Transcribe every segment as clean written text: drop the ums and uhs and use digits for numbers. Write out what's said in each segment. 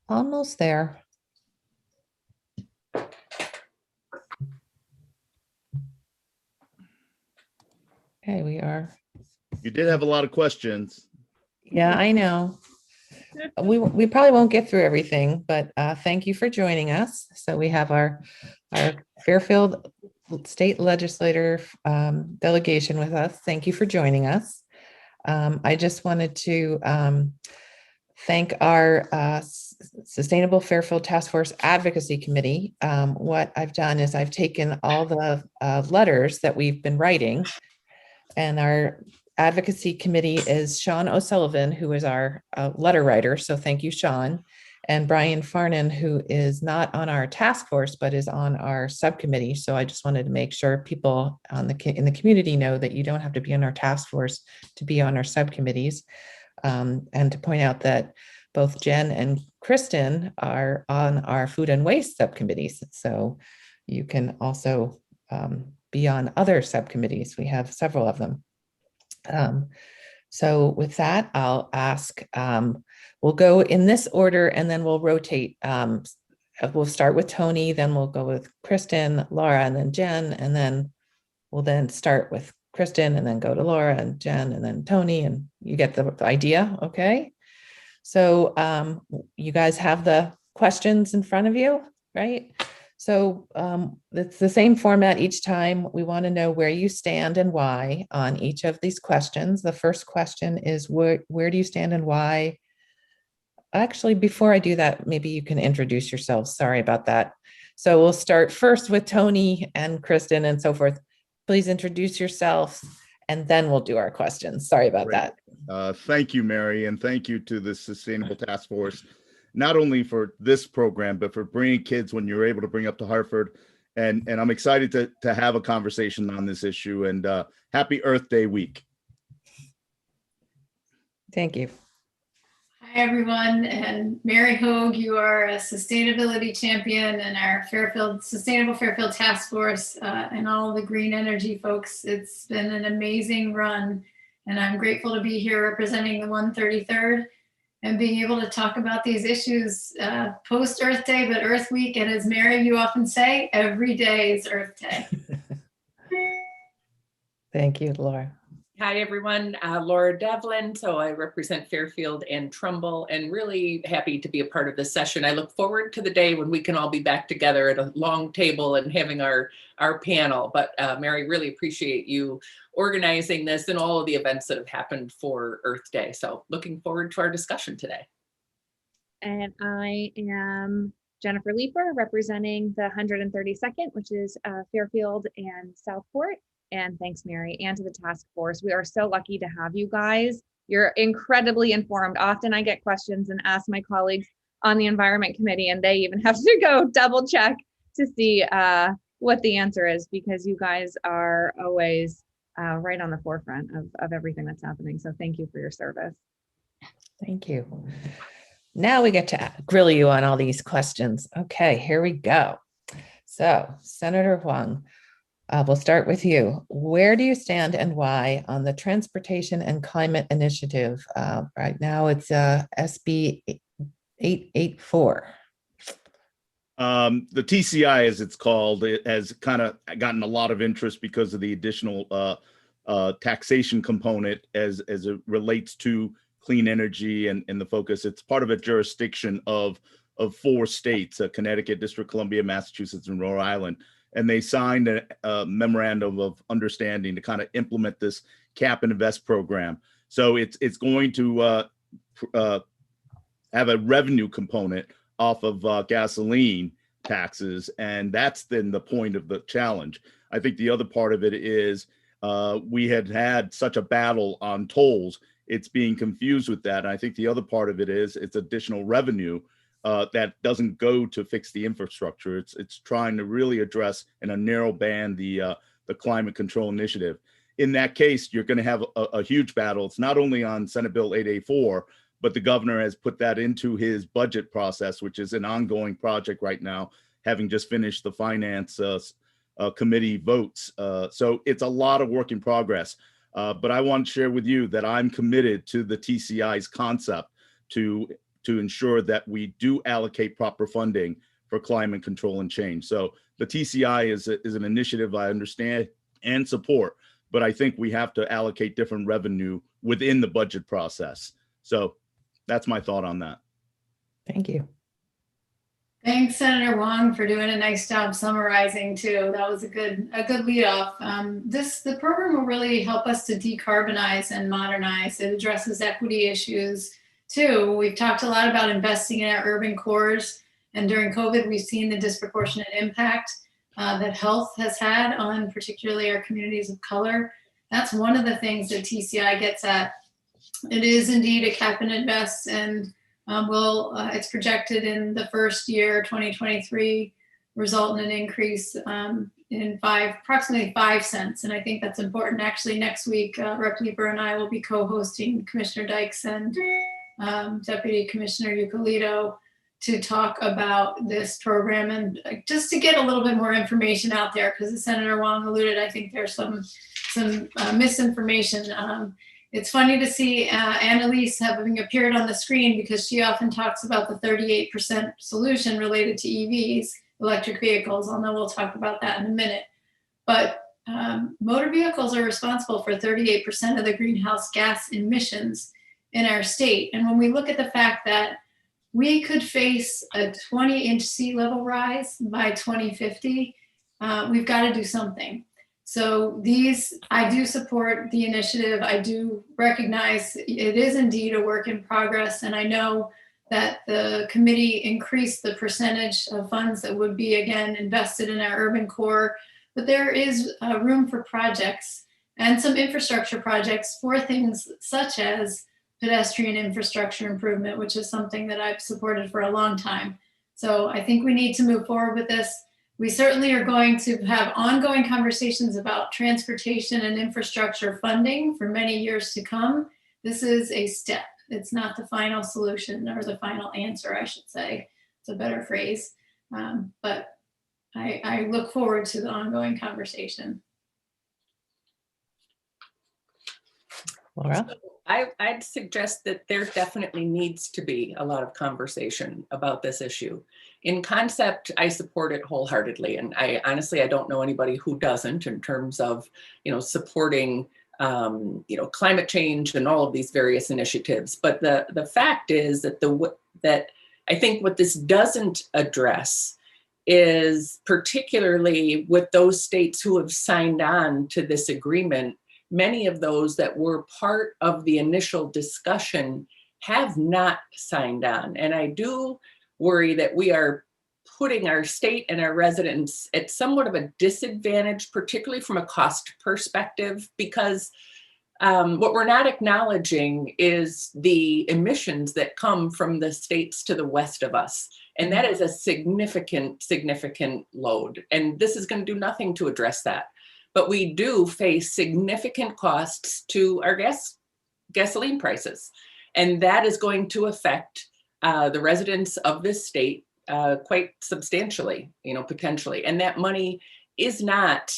Almost there. Okay, we are. You did have a lot of questions. Yeah, I know. We probably won't get through everything, but thank you for joining us. So we have our Fairfield State Legislator delegation with us. Thank you for joining us. I just wanted to thank our Sustainable Fairfield Task Force Advocacy Committee. What I've done is I've taken all the letters that we've been writing, and our advocacy committee is Sean O'Sullivan, who is our letter writer. So thank you, Sean. And Brian Farnan, who is not on our task force, but is on our subcommittee. So I just wanted to make sure people in the community know that you don't have to be on our task force to be on our subcommittees. And to point out that both Jen and Kristen are on our food and waste subcommittees. So you can also be on other subcommittees. We have several of them. So with that, I'll ask, we'll go in this order and then we'll rotate. We'll start with Tony, then we'll go with Kristen, Laura, and then Jen, and then we'll then start with Kristen and then go to Laura and Jen and then Tony, and you get the idea, okay? So you guys have the questions in front of you, right? So it's the same format each time. We want to know where you stand and why on each of these questions. The first question is where do you stand and why? Actually, before I do that, maybe you can introduce yourselves. Sorry about that. So we'll start first with Tony and Kristen and so forth. Please introduce yourselves and then we'll do our questions. Sorry about Great. that. Thank you, Mary, and thank you to the Sustainable Task Force, not only for this program, but for bringing kids when you're able to bring up to Hartford. And I'm excited to have a conversation on this issue, and happy Earth Day week. Thank you. Hi, everyone. And Mary Hogue, you are a sustainability champion in our Sustainable Fairfield Task Force and all the green energy folks. It's been an amazing run, and I'm grateful to be here representing the 133rd and being able to talk about these issues post Earth Day, but Earth Week. And as Mary, you often say, every day is Earth Day. Thank you, Laura. Hi, everyone. Laura Devlin. So I represent Fairfield and Trumbull, and really happy to be a part of this session. I look forward to the day when we can all be back together at a long table and having our panel. But Mary, really appreciate you organizing this and all of the events that have happened for Earth Day. So looking forward to our discussion today. And I am Jennifer Leeper, representing the 132nd, which is Fairfield and Southport. And thanks, Mary, and to the task force. We are so lucky to have you guys. You're incredibly informed. Often I get questions and ask my colleagues on the Environment Committee, and they even have to go double check to see what the answer is, because you guys are always right on the forefront of everything that's happening. So thank you for your service. Thank you. Now we get to grill you on all these questions. Okay, here we go. So Senator Huang, we'll start with you. Where do you stand and why on the Transportation and Climate Initiative? Right now it's SB 884. The TCI, as it's called, it has kind of gotten a lot of interest because of the additional taxation component as it relates to clean energy and the focus. It's part of a jurisdiction of 4 states, Connecticut, District of Columbia, Massachusetts, and Rhode Island. And they signed a memorandum of understanding to kind of implement this cap and invest program. So it's going to have a revenue component off of gasoline taxes, and that's then the point of the challenge. I think the other part of it is we had such a battle on tolls. It's being confused with that. And I think the other part of it is it's additional revenue that doesn't go to fix the infrastructure. It's trying to really address in a narrow band the climate control initiative. In that case, you're going to have a huge battle. It's not only on Senate Bill 884, but the governor has put that into his budget process, which is an ongoing project right now, having just finished the finance committee votes. So it's a lot of work in progress. But I want to share with you that I'm committed to the TCI's concept to to ensure that we do allocate proper funding for climate control and change. So the TCI is an initiative I understand and support, but I think we have to allocate different revenue within the budget process. So that's my thought on that. Thank you. Thanks, Senator Wong, for doing a nice job summarizing too. That was a good lead off. The program will really help us to decarbonize and modernize. It addresses equity issues too. We've talked a lot about investing in our urban cores, and during COVID, we've seen the disproportionate impact that health has had on particularly our communities of color. That's one of the things that TCI gets at. It is indeed a cap and invest, and it's projected in the first year, 2023, result in an increase in approximately 5 cents. And I think that's important. Actually, next week, Rep. Leeper and I will be co-hosting Commissioner Dykes and Deputy Commissioner Ucolito to talk about this program, and just to get a little bit more information out there, because as Senator Wong alluded, I think there's some misinformation. It's funny to see Annalise having appeared on the screen, because she often talks about the 38% solution related to EVs, electric vehicles, although we'll talk about that in a minute. But motor vehicles are responsible for 38% of the greenhouse gas emissions in our state. And when we look at the fact that we could face a 20-inch sea level rise by 2050, we've got to do something. So I do support the initiative. I do recognize it is indeed a work in progress. And I know that the committee increased the percentage of funds that would be, again, invested in our urban core. But there is room for projects and some infrastructure projects for things such as pedestrian infrastructure improvement, which is something that I've supported for a long time. So I think we need to move forward with this. We certainly are going to have ongoing conversations about transportation and infrastructure funding for many years to come. This is a step. It's not the final solution, or the final answer, I should say. It's a better phrase. But I look forward to the ongoing conversation. Laura? I'd suggest that there definitely needs to be a lot of conversation about this issue. In concept, I support it wholeheartedly. And I honestly don't know anybody who doesn't, in terms of, supporting, climate change and all of these various initiatives. But the fact is that I think what this doesn't address is, particularly with those states who have signed on to this agreement, many of those that were part of the initial discussion have not signed on. And I do worry that we are putting our state and our residents at somewhat of a disadvantage, particularly from a cost perspective, because what we're not acknowledging is the emissions that come from the states to the west of us. And that is a significant load. And this is going to do nothing to address that. But we do face significant costs to our gasoline prices. And that is going to affect the residents of this state quite substantially, potentially. And that money is not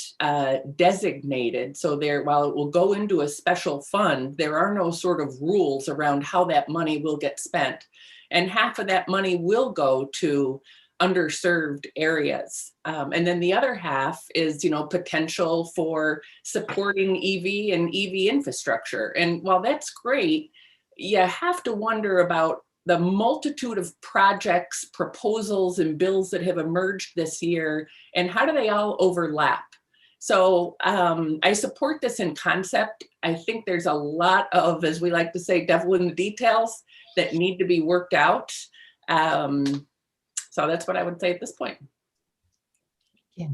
designated. So while it will go into a special fund, there are no sort of rules around how that money will get spent. And half of that money will go to underserved areas. And then the other half is, potential for supporting EV and EV infrastructure. And while that's great, you have to wonder about the multitude of projects, proposals, and bills that have emerged this year, and how do they all overlap? So I support this in concept. I think there's a lot of, as we like to say, devil in the details that need to be worked out. So that's what I would say at this point. Yeah.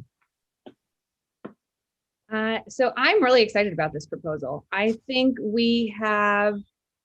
So I'm really excited about this proposal. I think we have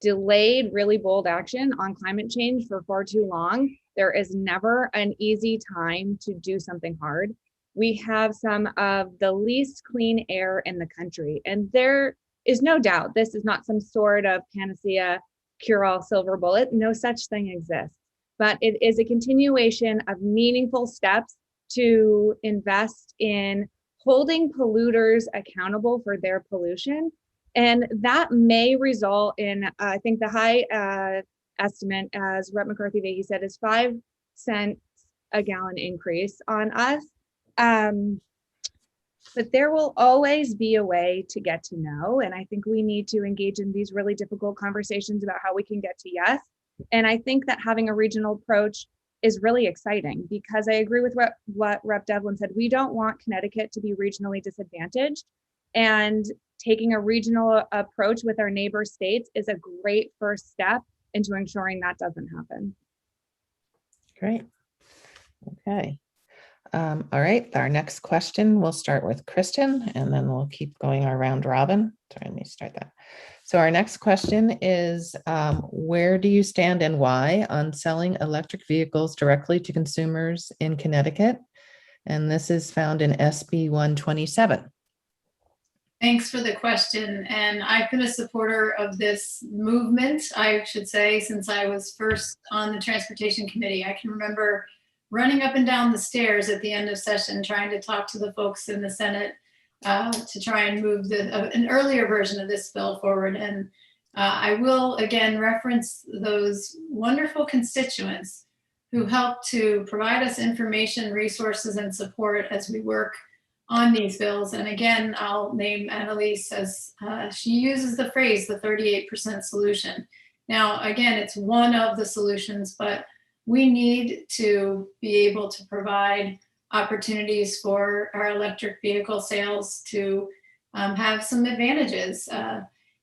delayed really bold action on climate change for far too long. There is never an easy time to do something hard. We have some of the least clean air in the country, and there is no doubt this is not some sort of panacea, cure-all silver bullet. No such thing exists. But it is a continuation of meaningful steps to invest in holding polluters accountable for their pollution. And that may result in, I think the high estimate, as Rep. McCarthy-Vahey said, is 5 cents a gallon increase on us. But there will always be a way to get to no. And I think we need to engage in these really difficult conversations about how we can get to yes. And I think that having a regional approach is really exciting, because I agree with what Rep. Devlin said. We don't want Connecticut to be regionally disadvantaged. And taking a regional approach with our neighbor states is a great first step into ensuring that doesn't happen. Great. Okay. All right, our next question, we'll start with Kristen and then we'll keep going our round robin. Sorry, let me start that. So our next question is, where do you stand and why on selling electric vehicles directly to consumers in Connecticut? And this is found in SB 127. Thanks for the question. And I've been a supporter of this movement, I should say, since I was first on the Transportation Committee. I can remember running up and down the stairs at the end of session, trying to talk to the folks in the Senate to try and move an earlier version of this bill forward. And I will again reference those wonderful constituents who helped to provide us information, resources, and support as we work on these bills. And again, I'll name Annalise, as she uses the phrase, the 38% solution. Now, again, it's one of the solutions, but we need to be able to provide opportunities for our electric vehicle sales to have some advantages.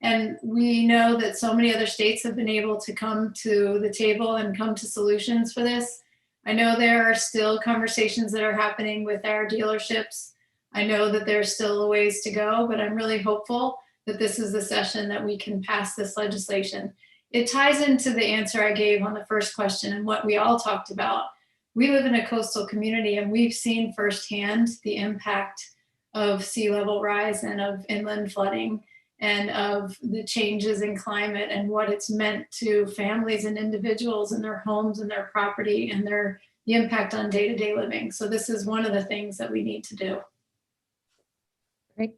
And we know that so many other states have been able to come to the table and come to solutions for this. I know there are still conversations that are happening with our dealerships. I know that there's still a ways to go, but I'm really hopeful that this is the session that we can pass this legislation. It ties into the answer I gave on the first question and what we all talked about. We live in a coastal community and we've seen firsthand the impact of sea level rise and of inland flooding and of the changes in climate and what it's meant to families and individuals and their homes and their property and the impact on day-to-day living. So this is one of the things that we need to do. Great.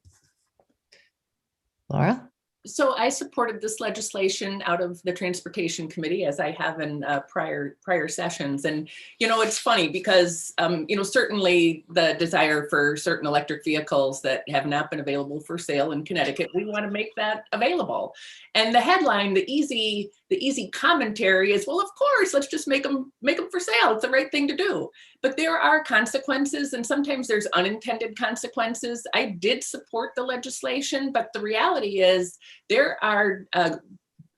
Laura? So I supported this legislation out of the Transportation Committee, as I have in prior sessions. And, you know, it's funny because, you know, certainly the desire for certain electric vehicles that have not been available for sale in Connecticut, we want to make that available. And the headline, the easy commentary is, well, of course, let's just make them for sale. It's the right thing to do. But there are consequences, and sometimes there's unintended consequences. I did support the legislation, but the reality is there are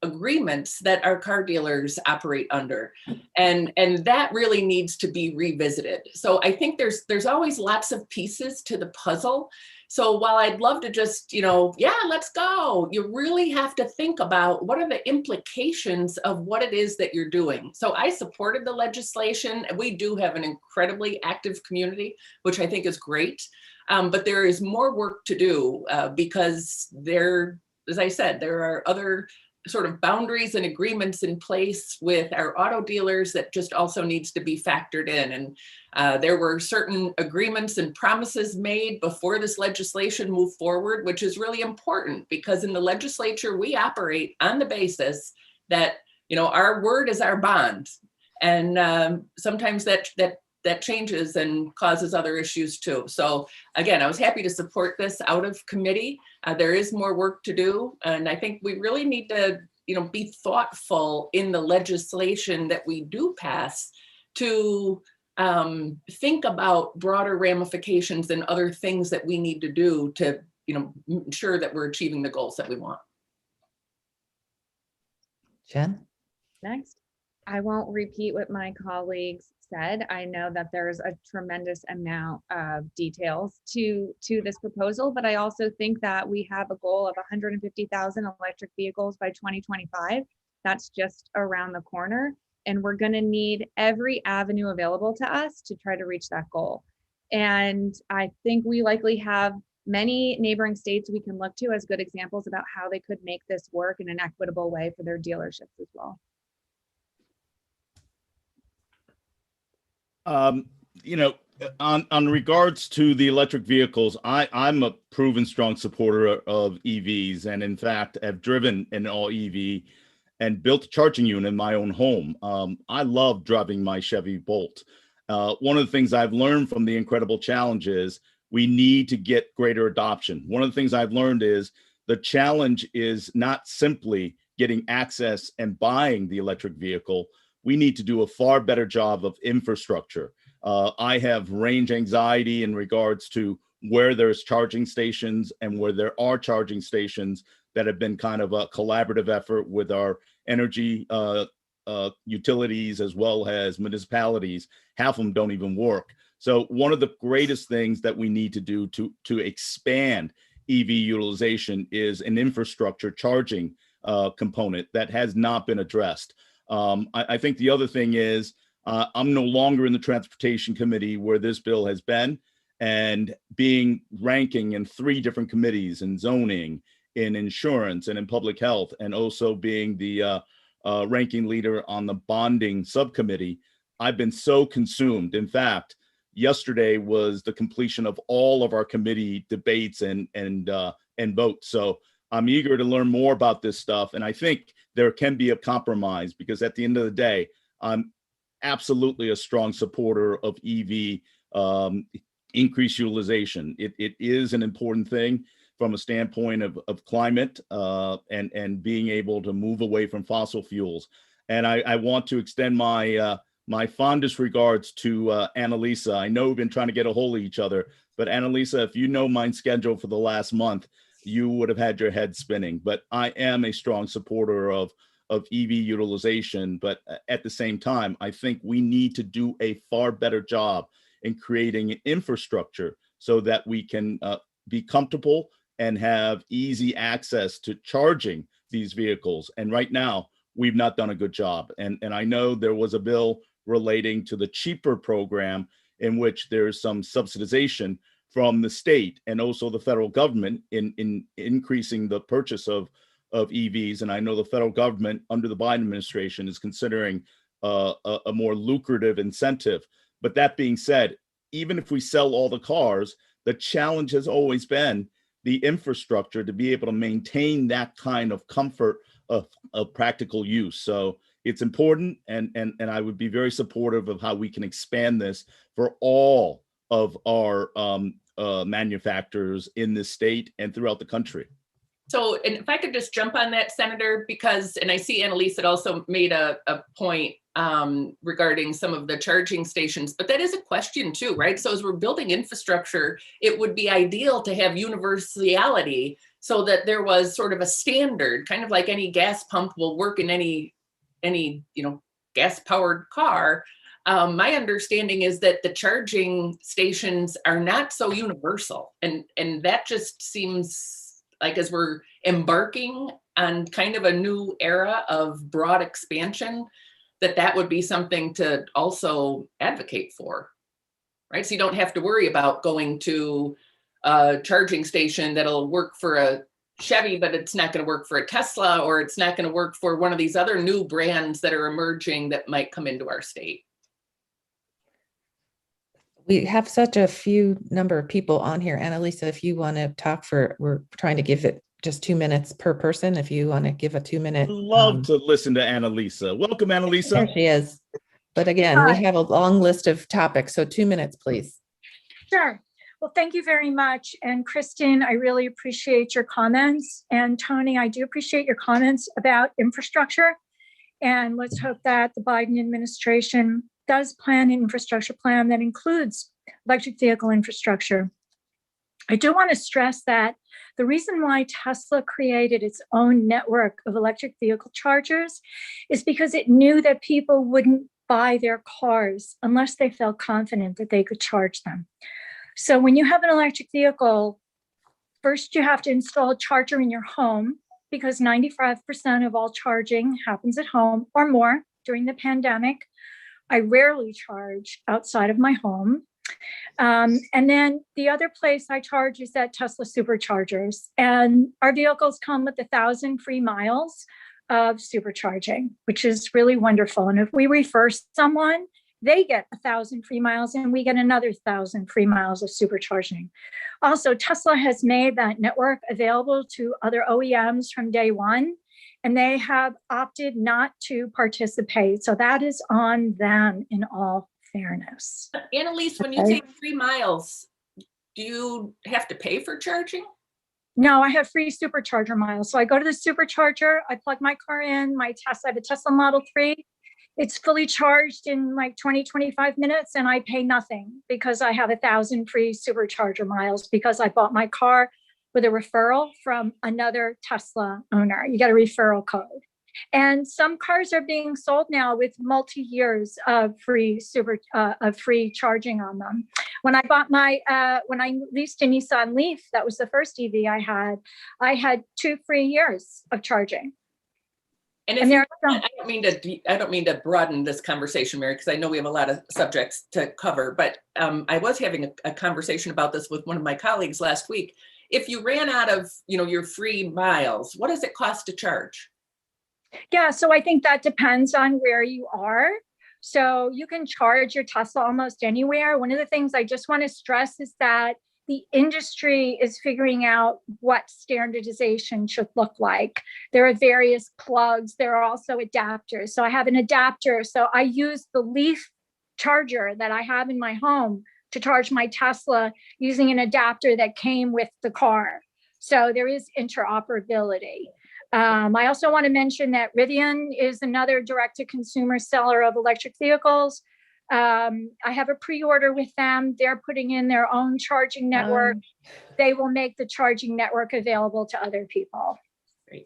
agreements that our car dealers operate under, and that really needs to be revisited. So I think there's always lots of pieces to the puzzle. So while I'd love to just, you know, yeah, let's go, you really have to think about what are the implications of what it is that you're doing. So I supported the legislation. We do have an incredibly active community, which I think is great. But there is more work to do because as I said, there are other sort of boundaries and agreements in place with our auto dealers that just also needs to be factored in. And there were certain agreements and promises made before this legislation moved forward, which is really important because in the legislature, we operate on the basis that, you know, our word is our bond. And sometimes that changes and causes other issues too. So again, I was happy to support this out of committee. There is more work to do. And I think we really need to, you know, be thoughtful in the legislation that we do pass to think about broader ramifications and other things that we need to do to, you know, ensure that we're achieving the goals that we want. Jen? Next. I won't repeat what my colleagues said. I know that there's a tremendous amount of details to this proposal, but I also think that we have a goal of 150,000 electric vehicles by 2025. That's just around the corner. And we're going to need every avenue available to us to try to reach that goal. And I think we likely have many neighboring states we can look to as good examples about how they could make this work in an equitable way for their dealerships as well. You know, on regards to the electric vehicles, I'm a proven strong supporter of EVs, and in fact have driven an all EV and built a charging unit in my own home. I love driving my Chevy Bolt. One of the things I've learned from the Incredible Challenge is we need to get greater adoption. One of the things I've learned is the challenge is not simply getting access and buying the electric vehicle. We need to do a far better job of infrastructure. I have range anxiety in regards to where there's charging stations and where there are charging stations that have been kind of a collaborative effort with our energy utilities as well as municipalities. Half of them don't even work. So one of the greatest things that we need to do to expand EV utilization is an infrastructure charging component that has not been addressed. I think the other thing is I'm no longer in the Transportation Committee where this bill has been, and being ranking in 3 different committees in zoning, in insurance, and in public health, and also being the ranking leader on the bonding subcommittee, I've been so consumed. In fact, yesterday was the completion of all of our committee debates and votes. So I'm eager to learn more about this stuff. And I think there can be a compromise, because at the end of the day, I'm absolutely a strong supporter of EV increased utilization. It is an important thing from a standpoint of climate and being able to move away from fossil fuels. And I want to extend my my fondest regards to Annalisa. I know we've been trying to get a hold of each other, but Annalisa, if you know my schedule for the last month, you would have had your head spinning. But I am a strong supporter of EV utilization. But at the same time, I think we need to do a far better job in creating an infrastructure so that we can be comfortable and have easy access to charging these vehicles. And right now, we've not done a good job. And I know there was a bill relating to the cheaper program in which there's some subsidization from the state and also the federal government in increasing the purchase of EVs. And I know the federal government under the Biden administration is considering a more lucrative incentive. But that being said, even if we sell all the cars, the challenge has always been the infrastructure to be able to maintain that kind of comfort of practical use. So it's important, and I would be very supportive of how we can expand this for all of our manufacturers in this state and throughout the country. So, and if I could just jump on that, Senator, because, and I see Annalise had also made a point regarding some of the charging stations, but that is a question too, right? So as we're building infrastructure, it would be ideal to have universality so that there was sort of a standard, kind of like any gas pump will work in any gas powered car. My understanding is that the charging stations are not so universal, and that just seems like, as we're embarking on kind of a new era of broad expansion, that would be something to also advocate for, right? So you don't have to worry about going to a charging station that'll work for a Chevy, but it's not going to work for a Tesla, or it's not going to work for one of these other new brands that are emerging that might come into our state. We have such a few number of people on here. Annalisa, if you want to talk we're trying to give it just 2 minutes per person. If you want to give a 2-minute. Love to listen to Annalisa. Welcome, Annalisa. There she is. But again, we have a long list of topics, so 2 minutes, please. Sure. Well, thank you very much. And Kristen, I really appreciate your comments. And Tony, I do appreciate your comments about infrastructure. And let's hope that the Biden administration does plan an infrastructure plan that includes electric vehicle infrastructure. I do want to stress that the reason why Tesla created its own network of electric vehicle chargers is because it knew that people wouldn't buy their cars unless they felt confident that they could charge them. So when you have an electric vehicle, first you have to install a charger in your home, because 95% of all charging happens at home or more. During the pandemic, I rarely charge outside of my home. And then the other place I charge is at Tesla Superchargers. And our vehicles come with 1,000 free miles of supercharging, which is really wonderful. And if we refer someone they get 1,000 free miles and we get another 1,000 free miles of supercharging. Also, Tesla has made that network available to other OEMs from day one, and they have opted not to participate. So that is on them in all fairness. Annalise, when you say 3 miles, do you have to pay for charging? No, I have free supercharger miles. So I go to the supercharger, I plug my car in, I have a Tesla Model 3. It's fully charged in like 20, 25 minutes, and I pay nothing because I have 1,000 free supercharger miles because I bought my car with a referral from another Tesla owner. You get a referral code. And some cars are being sold now with multi-years of free charging on them. When I bought when I leased a Nissan Leaf, that was the first EV I had 2 free years of charging. And if I don't mean to broaden this conversation, Mary, because I know we have a lot of subjects to cover, but I was having a conversation about this with one of my colleagues last week. If you ran out of, your free miles, what does it cost to charge? Yeah, so I think that depends on where you are. So you can charge your Tesla almost anywhere. One of the things I just want to stress is that the industry is figuring out what standardization should look like. There are various plugs. There are also adapters. So I have an adapter. So I use the Leaf charger that I have in my home to charge my Tesla using an adapter that came with the car. So there is interoperability. I also want to mention that Rivian is another direct-to-consumer seller of electric vehicles. I have a pre-order with them. They're putting in their own charging network. They will make the charging network available to other people. Great.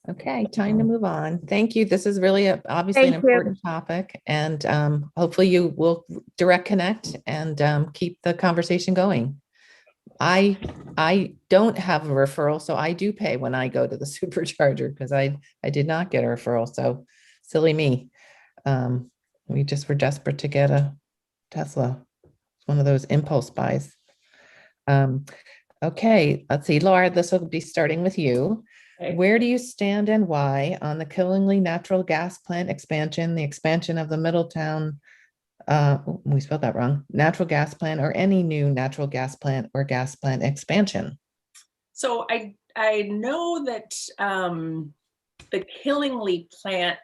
Okay, time to move on. Thank you. This is really obviously an important topic, and hopefully you will direct connect and keep the conversation going. I don't have a referral, so I do pay when I go to the supercharger because I did not get a referral. So silly me. We just were desperate to get a Tesla. It's one of those impulse buys. Okay, let's see, Laura, this will be starting with you. Okay. Where do you stand and why on the Killingly natural gas plant expansion, the expansion of the Middletown, we spelled that wrong, natural gas plant, or any new natural gas plant or gas plant expansion? So I know that the Killingly plant,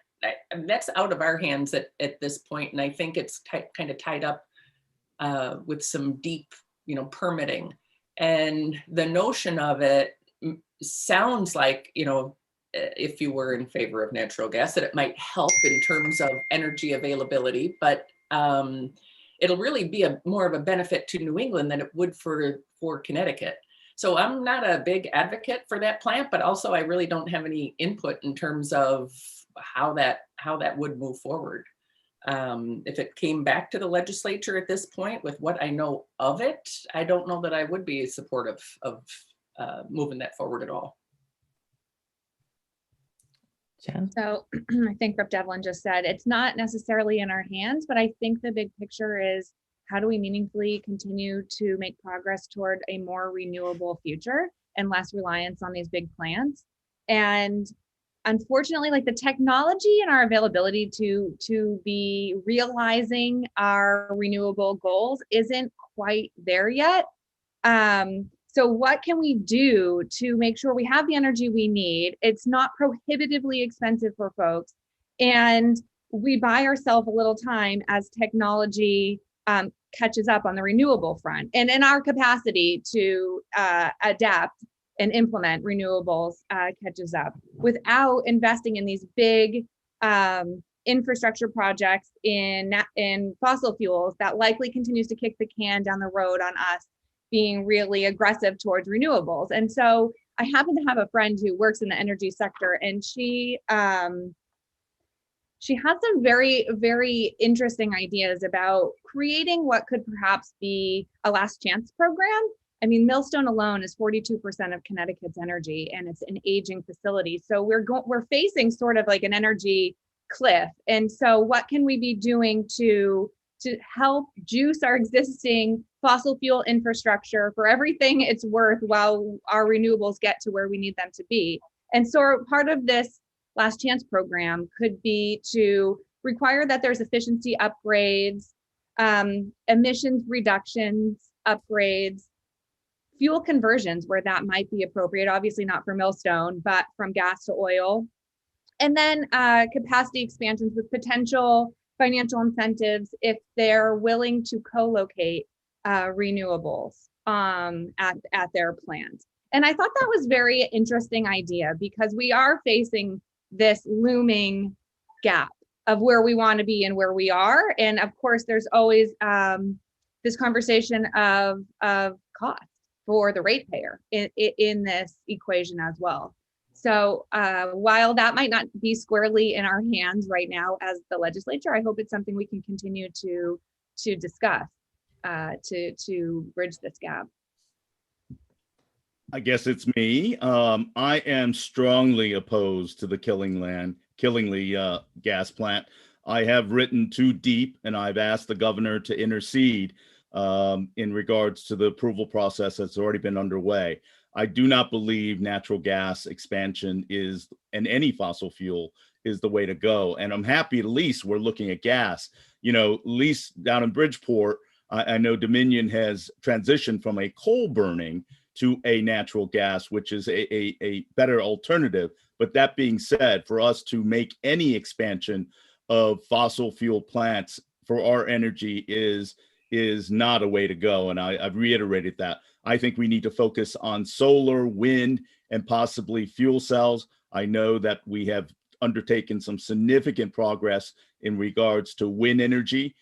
that's out of our hands at this point, and I think it's kind of tied up with some deep, permitting. And the notion of it sounds like, if you were in favor of natural gas, that it might help in terms of energy availability, but it'll really be more of a benefit to New England than it would for Connecticut. So I'm not a big advocate for that plant, but also I really don't have any input in terms of how that would move forward. If it came back to the legislature at this point, with what I know of it, I don't know that I would be supportive of moving that forward at all. Jen? So I think Rep. Devlin just said it's not necessarily in our hands, but I think the big picture is how do we meaningfully continue to make progress toward a more renewable future and less reliance on these big plants. And unfortunately, like the technology and our availability to be realizing our renewable goals isn't quite there yet. So what can we do to make sure we have the energy we need? It's not prohibitively expensive for folks. And we buy ourselves a little time as technology catches up on the renewable front. And in our capacity to adapt and implement renewables catches up without investing in these big infrastructure projects in fossil fuels that likely continues to kick the can down the road on us being really aggressive towards renewables. And so I happen to have a friend who works in the energy sector, and she has some very, very interesting ideas about creating what could perhaps be a last chance program. I mean, Millstone alone is 42% of Connecticut's energy, and it's an aging facility. So we're facing sort of like an energy cliff. And so what can we be doing to help juice our existing fossil fuel infrastructure for everything it's worth while our renewables get to where we need them to be? And so part of this last chance program could be to require that there's efficiency upgrades, emissions reductions, upgrades, fuel conversions where that might be appropriate, obviously not for Millstone, but from gas to oil. And then capacity expansions with potential financial incentives if they're willing to co-locate renewables at their plant. And I thought that was very interesting idea because we are facing this looming gap of where we want to be and where we are. And of course, there's always this conversation of cost for the ratepayer in this equation as well. So while that might not be squarely in our hands right now as the legislature, I hope it's something we can continue to discuss to bridge this gap. I guess it's me. I am strongly opposed to the Killingly gas plant. I have written too deep, and I've asked the governor to intercede in regards to the approval process that's already been underway. I do not believe natural gas expansion is, and any fossil fuel is the way to go. And I'm happy at least we're looking at gas. You know, at least down in Bridgeport, I know Dominion has transitioned from a coal burning to a natural gas, which is a better alternative. But that being said, for us to make any expansion of fossil fuel plants for our energy is not a way to go. And I've reiterated that. I think we need to focus on solar, wind, and possibly fuel cells. I know that we have undertaken some significant progress in regards to wind energy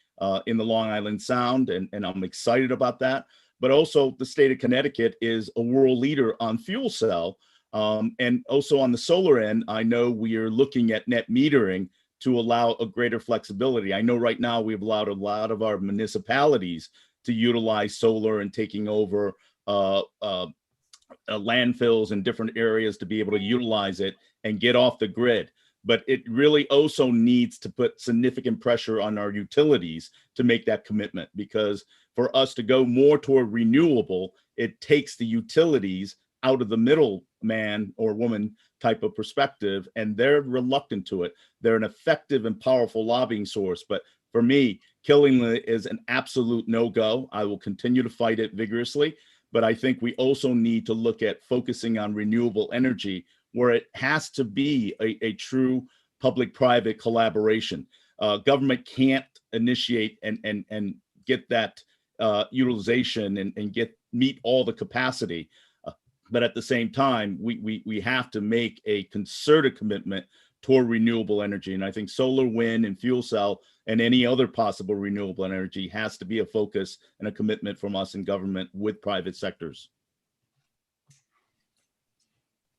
in the Long Island Sound, and I'm excited about that. But also the state of Connecticut is a world leader on fuel cell. And also on the solar end, I know we are looking at net metering to allow a greater flexibility. I know right now we've allowed a lot of our municipalities to utilize solar and taking over landfills in different areas to be able to utilize it and get off the grid. But it really also needs to put significant pressure on our utilities to make that commitment, because for us to go more toward renewable, it takes the utilities out of the middle man or woman type of perspective, and they're reluctant to it. They're an effective and powerful lobbying source. But for me, Killingly is an absolute no-go. I will continue to fight it vigorously. But I think we also need to look at focusing on renewable energy, where it has to be a true public-private collaboration. Government can't initiate and get that utilization and meet all the capacity. But at the same time, we have to make a concerted commitment toward renewable energy. And I think solar, wind, and fuel cell, and any other possible renewable energy has to be a focus and a commitment from us in government with private sectors.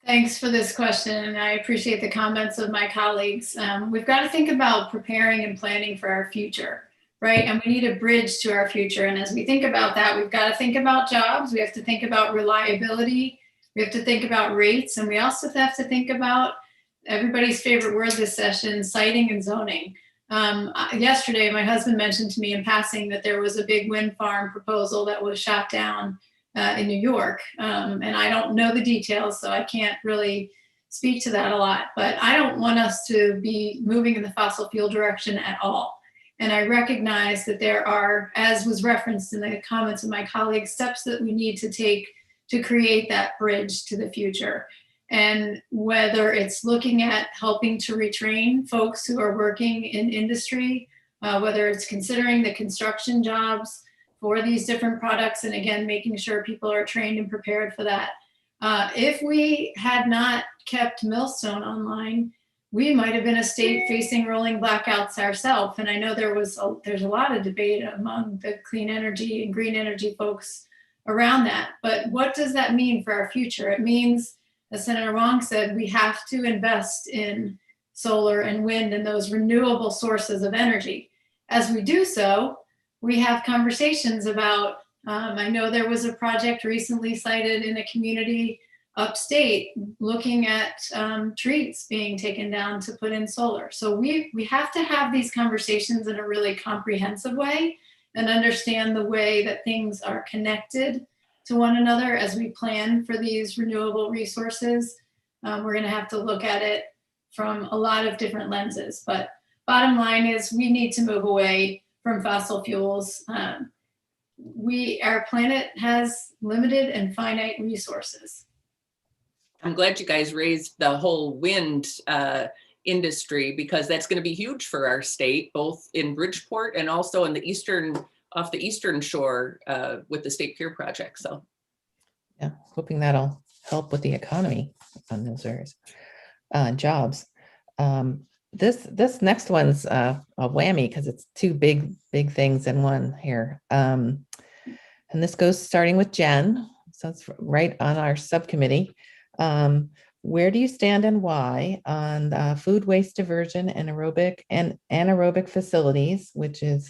Thanks for this question, and I appreciate the comments of my colleagues. We've got to think about preparing and planning for our future, right? And we need a bridge to our future. And as we think about that, we've got to think about jobs. We have to think about reliability. We have to think about rates. And we also have to think about everybody's favorite word this session, siting and zoning. Yesterday, my husband mentioned to me in passing that there was a big wind farm proposal that was shot down in New York. And I don't know the details, so I can't really speak to that a lot. But I don't want us to be moving in the fossil fuel direction at all. And I recognize that there are, as was referenced in the comments of my colleagues, steps that we need to take to create that bridge to the future. And whether it's looking at helping to retrain folks who are working in industry, whether it's considering the construction jobs for these different products, and again, making sure people are trained and prepared for that. If we had not kept Millstone online, we might have been a state facing rolling blackouts ourselves. And I know there's a lot of debate among the clean energy and green energy folks around that. But what does that mean for our future? It means, as Senator Wong said, we have to invest in solar and wind and those renewable sources of energy. As we do so, we have conversations about, I know there was a project recently cited in a community upstate looking at trees being taken down to put in solar. So we have to have these conversations in a really comprehensive way and understand the way that things are connected to one another as we plan for these renewable resources. We're going to have to look at it from a lot of different lenses, but bottom line is we need to move away from fossil fuels. Our planet has limited and finite resources. I'm glad you guys raised the whole wind industry, because that's going to be huge for our state, both in Bridgeport and also in off the eastern shore with the State Pier project. So Yeah, hoping that'll help with the economy on those areas, jobs. This next one's a whammy because it's two big things in one here. And this goes starting with Jen, so it's right on our subcommittee. Where do you stand and why on food waste diversion and anaerobic facilities, which is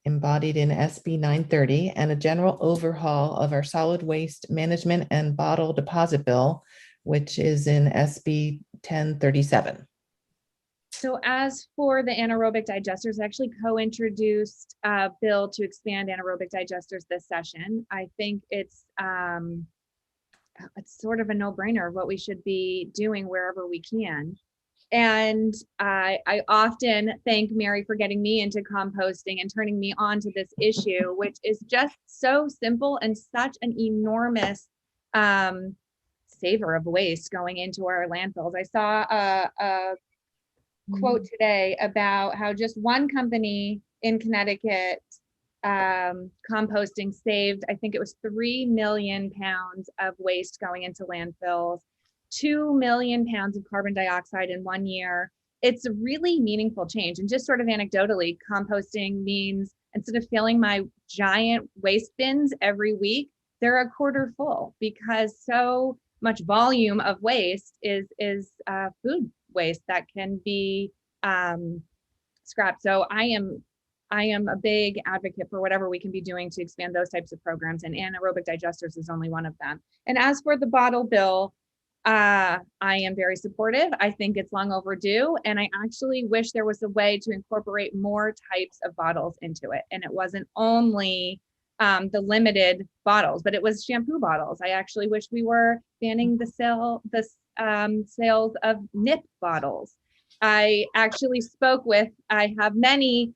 embodied in SB 930, and a general overhaul of our solid waste management and bottle deposit bill, which is in SB 1037? So as for the anaerobic digesters, I actually co-introduced a bill to expand anaerobic digesters this session. I think it's sort of a no-brainer what we should be doing wherever we can. And I often thank Mary for getting me into composting and turning me on to this issue, which is just so simple and such an enormous saver of waste going into our landfills. I saw a quote today about how just one company in Connecticut composting saved, I think it was 3 million pounds of waste going into landfills, 2 million pounds of carbon dioxide in 1 year. It's a really meaningful change. And just sort of anecdotally, composting means instead of filling my giant waste bins every week, they're a quarter full, because so much volume of waste is food waste that can be scrapped. So I am a big advocate for whatever we can be doing to expand those types of programs, and anaerobic digesters is only one of them. And as for the bottle bill, I am very supportive. I think it's long overdue, and I actually wish there was a way to incorporate more types of bottles into it. And it wasn't only the limited bottles, but it was shampoo bottles. I actually wish we were banning the sales of nip bottles. I actually I have many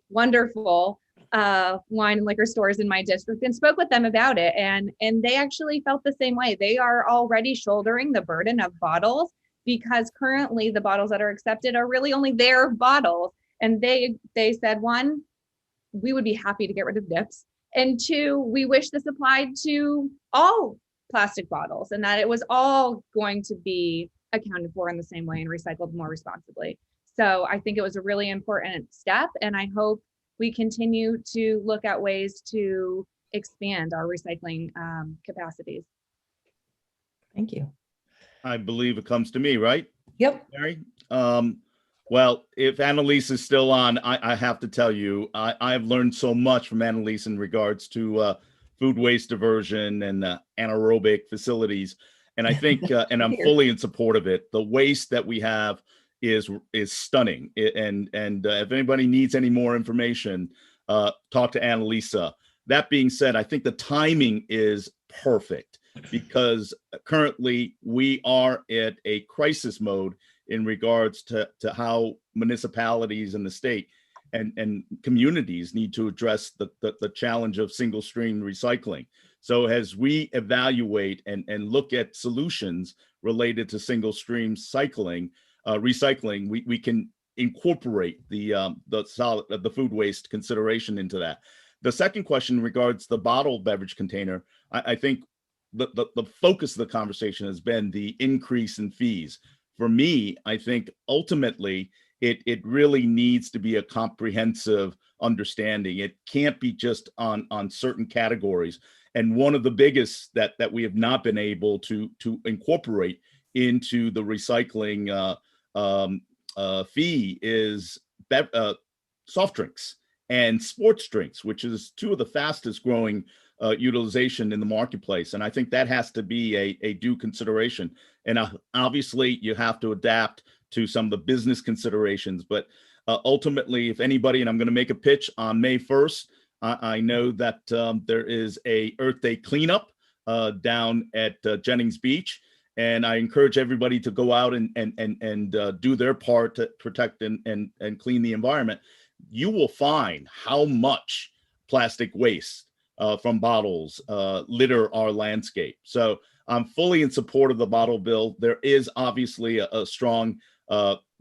wonderful wine and liquor stores in my district, and spoke with them about it, and they actually felt the same way. They are already shouldering the burden of bottles, because currently the bottles that are accepted are really only their bottles. And they said, one, we would be happy to get rid of nips, and two, we wish this applied to all plastic bottles, and that it was all going to be accounted for in the same way and recycled more responsibly. So I think it was a really important step, and I hope we continue to look at ways to expand our recycling capacities. Thank you. I believe it comes to me, right, Yep. Mary? Well, if Annalise is still on, I have to tell you, I've learned so much from Annalise in regards to food waste diversion and anaerobic facilities. And I think, and I'm fully in support of it. The waste that we have is stunning. And if anybody needs any more information, talk to Annalisa. That being said, I think the timing is perfect, because currently we are at a crisis mode in regards to how municipalities in the state and communities need to address the challenge of single stream recycling. So as we evaluate and look at solutions related to single stream recycling, we can incorporate the food waste consideration into that. The second question regards the bottled beverage container. I think the focus of the conversation has been the increase in fees. For me, I think ultimately it really needs to be a comprehensive understanding. It can't be just on certain categories. And one of the biggest that we have not been able to incorporate into the recycling fee is soft drinks and sports drinks, which is two of the fastest growing utilization in the marketplace. And I think that has to be a due consideration. And obviously you have to adapt to some of the business considerations, but ultimately, if anybody, and I'm going to make a pitch on May 1st, I know that there is a Earth Day cleanup down at Jennings Beach. And I encourage everybody to go out and do their part to protect and clean the environment. You will find how much plastic waste from bottles litter our landscape. So I'm fully in support of the bottle bill. There is obviously a strong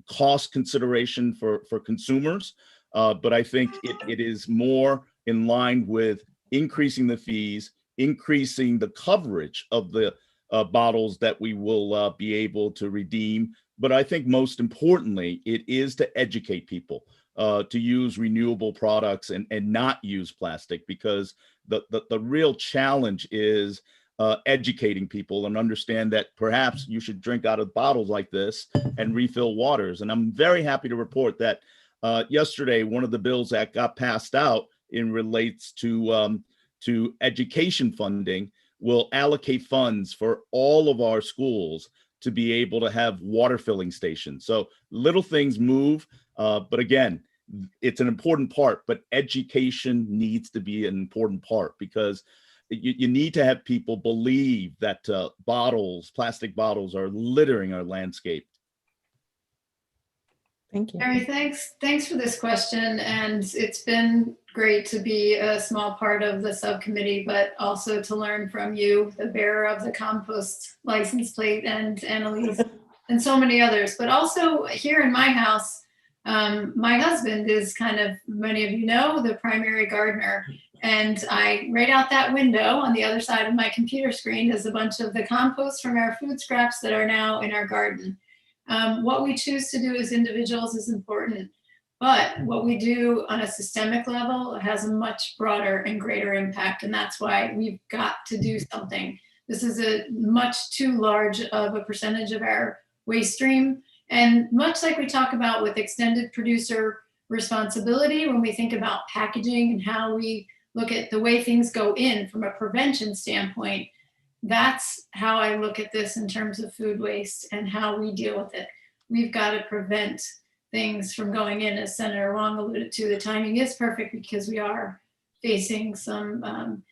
cost consideration for consumers, but I think it is more in line with increasing the fees, increasing the coverage of the bottles that we will be able to redeem. But I think most importantly, it is to educate people to use renewable products and not use plastic, because the real challenge is educating people and understand that perhaps you should drink out of bottles like this and refill waters. And I'm very happy to report that yesterday, one of the bills that got passed out in relates to education funding will allocate funds for all of our schools to be able to have water filling stations. So little things move, but again, it's an important part, but education needs to be an important part, because you need to have people believe that plastic bottles are littering our landscape. Thank you. Mary, thanks for this question. And it's been great to be a small part of the subcommittee, but also to learn from you, the bearer of the compost license plate, and Annalise, and so many others. But also here in my house, my husband is kind of, many of you know, the primary gardener. And right out that window on the other side of my computer screen is a bunch of the compost from our food scraps that are now in our garden. What we choose to do as individuals is important, but what we do on a systemic level has a much broader and greater impact. And that's why we've got to do something. This is a much too large of a percentage of our waste stream. And much like we talk about with extended producer responsibility, when we think about packaging and how we look at the way things go in from a prevention standpoint, that's how I look at this in terms of food waste and how we deal with it. We've got to prevent things from going in, as Senator Wong alluded to. The timing is perfect because we are facing some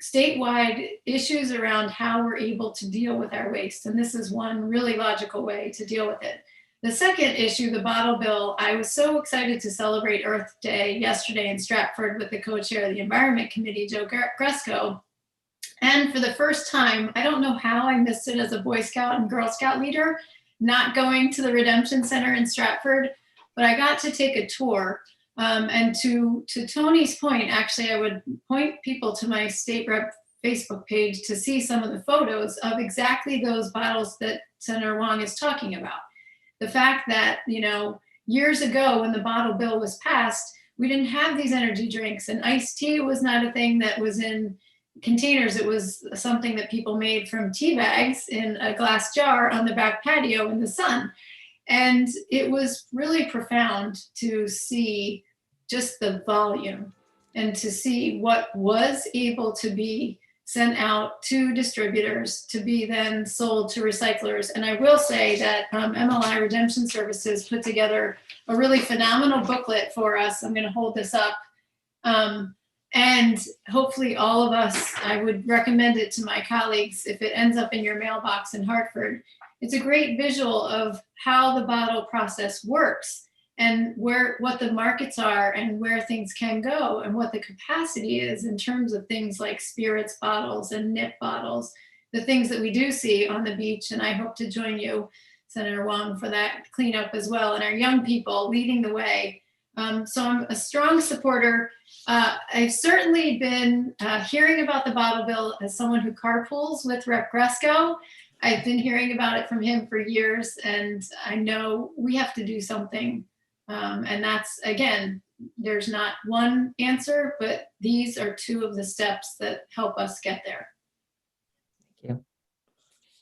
statewide issues around how we're able to deal with our waste. And this is one really logical way to deal with it. The second issue, the bottle bill, I was so excited to celebrate Earth Day yesterday in Stratford with the co-chair of the Environment Committee, Joe Gresko. And for the first time, I don't know how I missed it as a Boy Scout and Girl Scout leader, not going to the Redemption Center in Stratford, but I got to take a tour. And to Tony's point, actually, I would point people to my state rep Facebook page to see some of the photos of exactly those bottles that Senator Wong is talking about. The fact that, years ago when the bottle bill was passed, we didn't have these energy drinks, and iced tea was not a thing that was in containers. It was something that people made from tea bags in a glass jar on the back patio in the sun. And it was really profound to see just the volume and to see what was able to be sent out to distributors to be then sold to recyclers. And I will say that MLI Redemption Services put together a really phenomenal booklet for us. I'm going to hold this up. And hopefully all of us, I would recommend it to my colleagues if it ends up in your mailbox in Hartford. It's a great visual of how the bottle process works and what the markets are and where things can go and what the capacity is in terms of things like spirits bottles and nip bottles, the things that we do see on the beach. And I hope to join you, Senator Wong, for that cleanup as well, and our young people leading the way. So I'm a strong supporter. I've certainly been hearing about the bottle bill as someone who carpools with Rep. Gresko. I've been hearing about it from him for years, and I know we have to do something. And that's, again, there's not one answer, but these are two of the steps that help us get there. Thank you.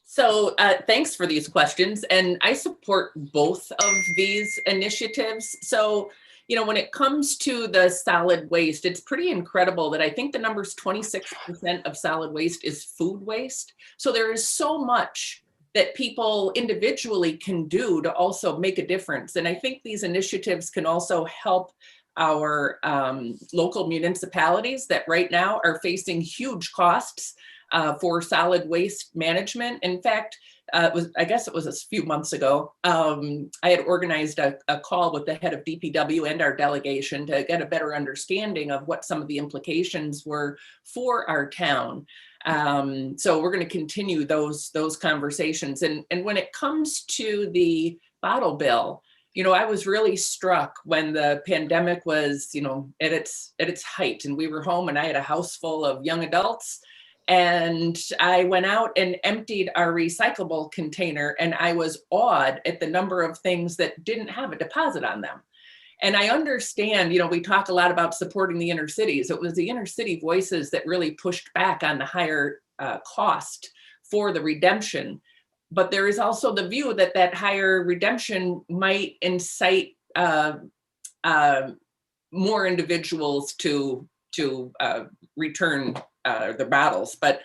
So thanks for these questions. And I support both of these initiatives. So, when it comes to the solid waste, it's pretty incredible that I think the number is 26% of solid waste is food waste. So there is so much that people individually can do to also make a difference. And I think these initiatives can also help our local municipalities that right now are facing huge costs for solid waste management. In fact, I guess it was a few months ago, I had organized a call with the head of DPW and our delegation to get a better understanding of what some of the implications were for our town. So we're going to continue those conversations. And when it comes to the bottle bill, I was really struck when the pandemic was, at its height, and we were home, and I had a house full of young adults. And I went out and emptied our recyclable container, and I was awed at the number of things that didn't have a deposit on them. And I understand, we talk a lot about supporting the inner cities. It was the inner city voices that really pushed back on the higher cost for the redemption. But there is also the view that higher redemption might incite more individuals to return their bottles. But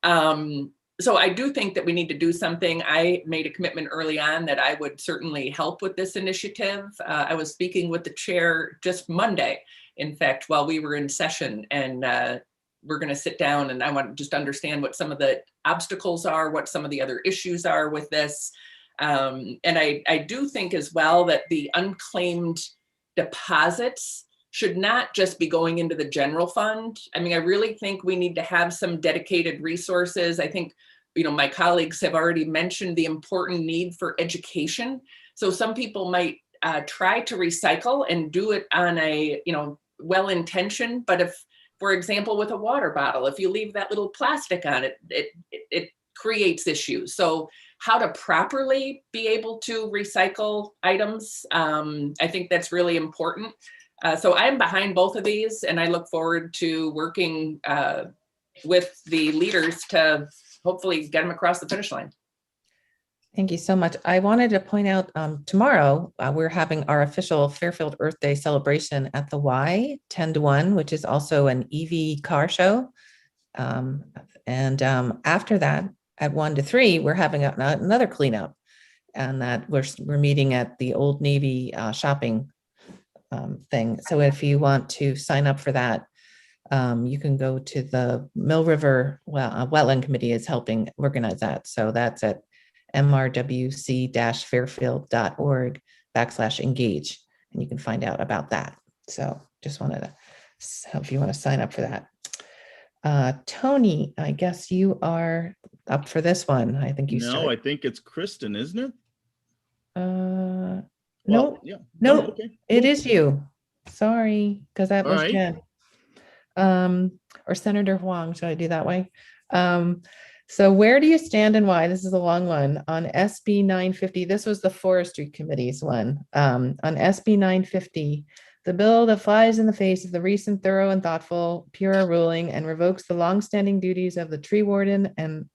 so I do think that we need to do something. I made a commitment early on that I would certainly help with this initiative. I was speaking with the chair just Monday, in fact, while we were in session, and we're going to sit down, and I want to just understand what some of the obstacles are, what some of the other issues are with this. And I do think as well that the unclaimed deposits should not just be going into the general fund. I mean, I really think we need to have some dedicated resources. I think, my colleagues have already mentioned the important need for education. So some people might try to recycle and do it on a, well-intentioned, but if, for example, with a water bottle, if you leave that little plastic on it, it creates issues. So how to properly be able to recycle items, I think that's really important. So I'm behind both of these, and I look forward to working with the leaders to hopefully get them across the finish line. Thank you so much. I wanted to point out tomorrow, we're having our official Fairfield Earth Day celebration at the Y, 10 to 1, which is also an EV car show. And after that, at 1 to 3, we're having another cleanup, and that we're meeting at the Old Navy shopping thing. So if you want to sign up for that, you can go to the Mill River Wetland Committee is helping organize that. So that's at mrwc-fairfield.org/engage, and you can find out about that. So just wanted to, if you want to sign up for that. Tony, I guess you are up for this one. I think you No, I think it's Kristen, isn't it? No, yeah. no, Okay. it is you. Sorry, because that All was right. Jen. Or Senator Huang, should I do that way? So where do you stand and why? This is a long one. On SB 950, this was the Forestry Committee's one. On SB 950, the bill that flies in the face of the recent thorough and thoughtful PURA ruling and revokes the longstanding duties of the tree warden and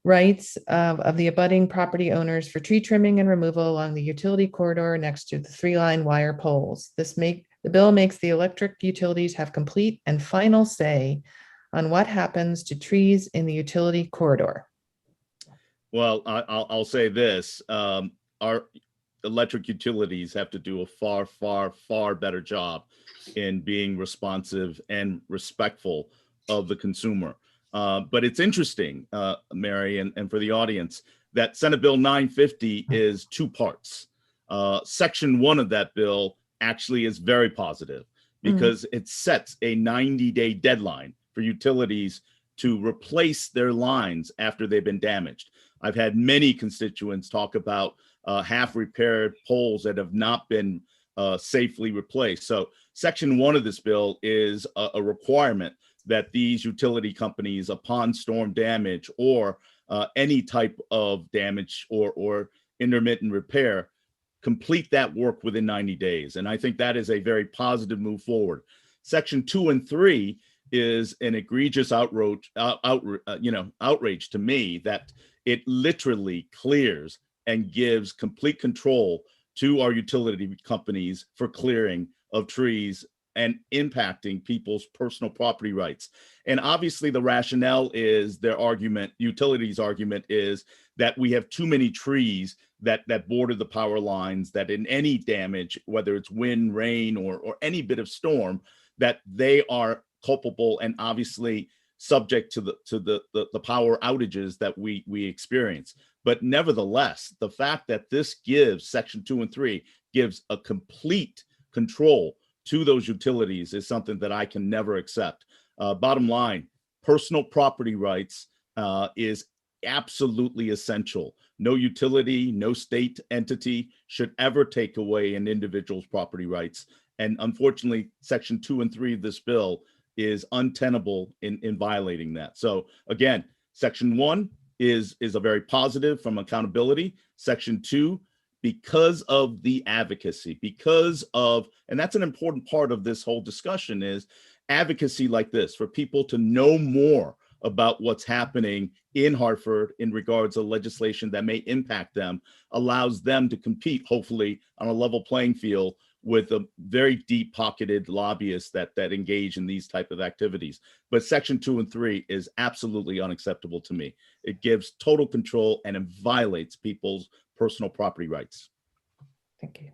rights of the abutting property owners for tree trimming and removal along the utility corridor next to the 3-line wire poles. The bill makes the electric utilities have complete and final say on what happens to trees in the utility corridor. Well, I'll say this. Our electric utilities have to do a far, far, far better job in being responsive and respectful of the consumer. But it's interesting, Mary, and for the audience, that Senate Bill 950 is 2 parts. Section 1 of that bill actually is very positive because it sets a 90-day deadline for utilities to replace their lines after they've been damaged. I've had many constituents talk about half-repaired poles that have not been safely replaced. So Section 1 of this bill is a requirement that these utility companies, upon storm damage or any type of damage or intermittent repair, complete that work within 90 days. And I think that is a very positive move forward. Section 2 and 3 is an egregious outrage to me, that it literally clears and gives complete control to our utility companies for clearing of trees and impacting people's personal property rights. And obviously the rationale is utilities' argument is that we have too many trees that border the power lines, that in any damage, whether it's wind, rain, or any bit of storm, that they are culpable and obviously subject to the power outages that we experience. But nevertheless, the fact that this gives Section 2 and 3 gives a complete control to those utilities is something that I can never accept. Bottom line, personal property rights is absolutely essential. No utility, no state entity should ever take away an individual's property rights. And unfortunately, Section 2 and 3 of this bill is untenable in violating that. So again, Section 1 is a very positive from accountability. Section 2, because of the advocacy, and that's an important part of this whole discussion, is advocacy like this for people to know more about what's happening in Hartford in regards to legislation that may impact them, allows them to compete, hopefully, on a level playing field with a very deep-pocketed lobbyists that engage in these type of activities. But Section 2 and 3 is absolutely unacceptable to me. It gives total control and it violates people's personal property rights. Thank you.